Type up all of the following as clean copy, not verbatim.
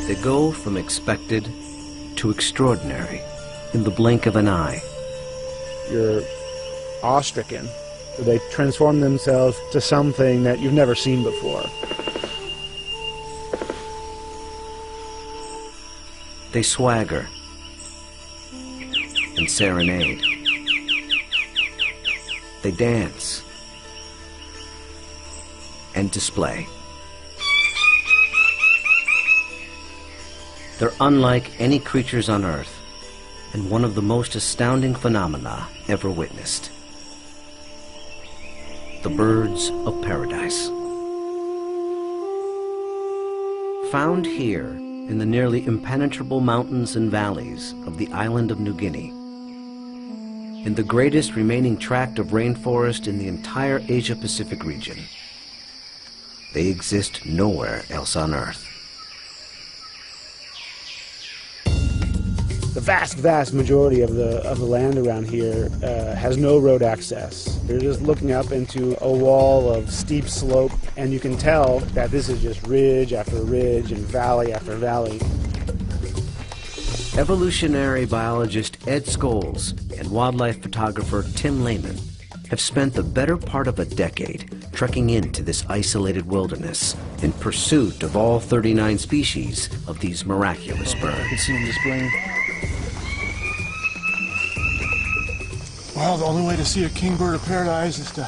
They go from expected to extraordinary in the blink of an eye. You're awe-stricken. They transform themselves to something that you've never seen before. They swagger and serenade. They dance and display. They're unlike any creatures on Earth, and one of the most astounding phenomena ever witnessed. The birds of paradise. Found here in the nearly impenetrable mountains and valleys of the island of New Guinea, in the greatest remaining tract of rainforest in the entire Asia-Pacific region, they exist nowhere else on Earth. The vast majority of the land around here has no road access. You're just looking up into a wall of steep slope, and you can tell that this is just ridge after ridge and valley after valley. Evolutionary biologist Ed Scholes and wildlife photographer Tim Lehman have spent the better part of a decade trekking into this isolated wilderness in pursuit of all 39 species of these miraculous birds. You can see them displaying. Well, the only way to see a kingbird of paradise is to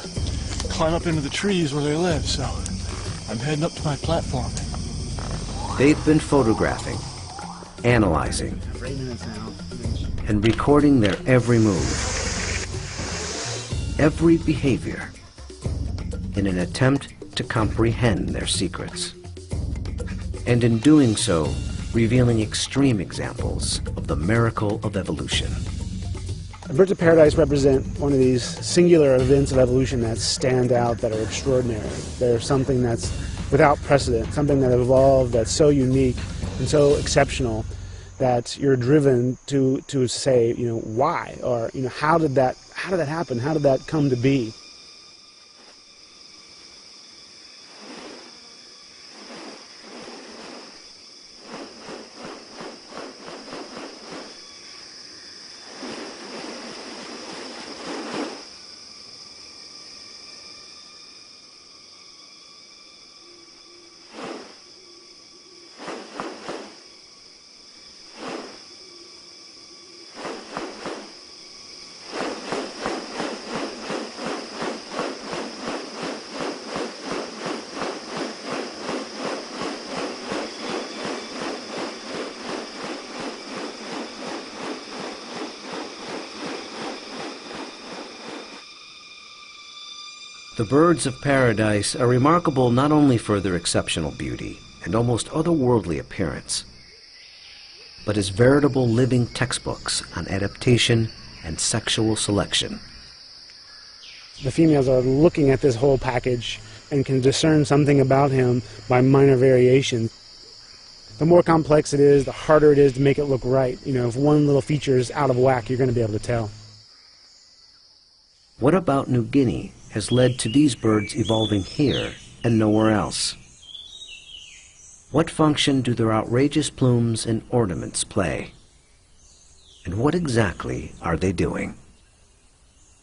climb up into the trees where they live, so I'm heading up to my platform. They've been photographing, analyzing, and recording their every move, every behavior, in an attempt to comprehend their secrets. And in doing so, revealing extreme examples of the miracle of evolution. Birds of paradise represent one of these singular events of evolution that stand out, that are extraordinary. They're something that's without precedent, something that evolved that's so unique and so exceptional that you're driven to say, you know, why, or, you know, how did that happen? How did that come to be? The birds of paradise are remarkable not only for their exceptional beauty and almost otherworldly appearance, but as veritable living textbooks on adaptation and sexual selection. The females are looking at this whole package and can discern something about him by minor variation. The more complex it is, the harder it is to make it look right. You know, if one little feature is out of whack, you're going to be able to tell. What about New Guinea has led to these birds evolving here and nowhere else? What function do their outrageous plumes and ornaments play? And what exactly are they doing?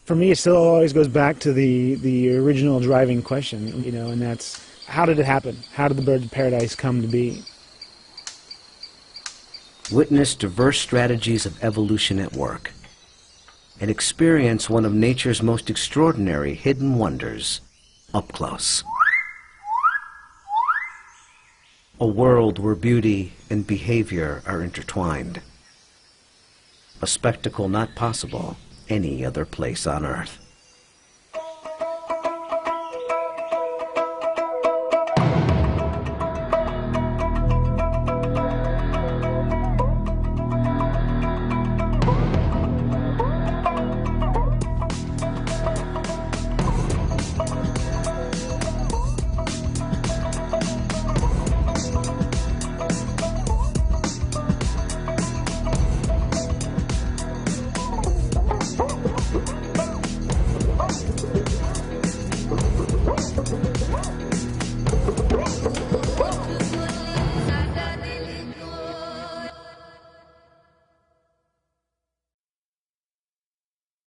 For me, it still always goes back to the original driving question, you know, and that's, how did it happen? How did the birds of paradise come to be? Witness diverse strategies of evolution at work, and experience one of nature's most extraordinary hidden wonders up close. A world where beauty and behavior are intertwined. A spectacle not possible any other place on Earth.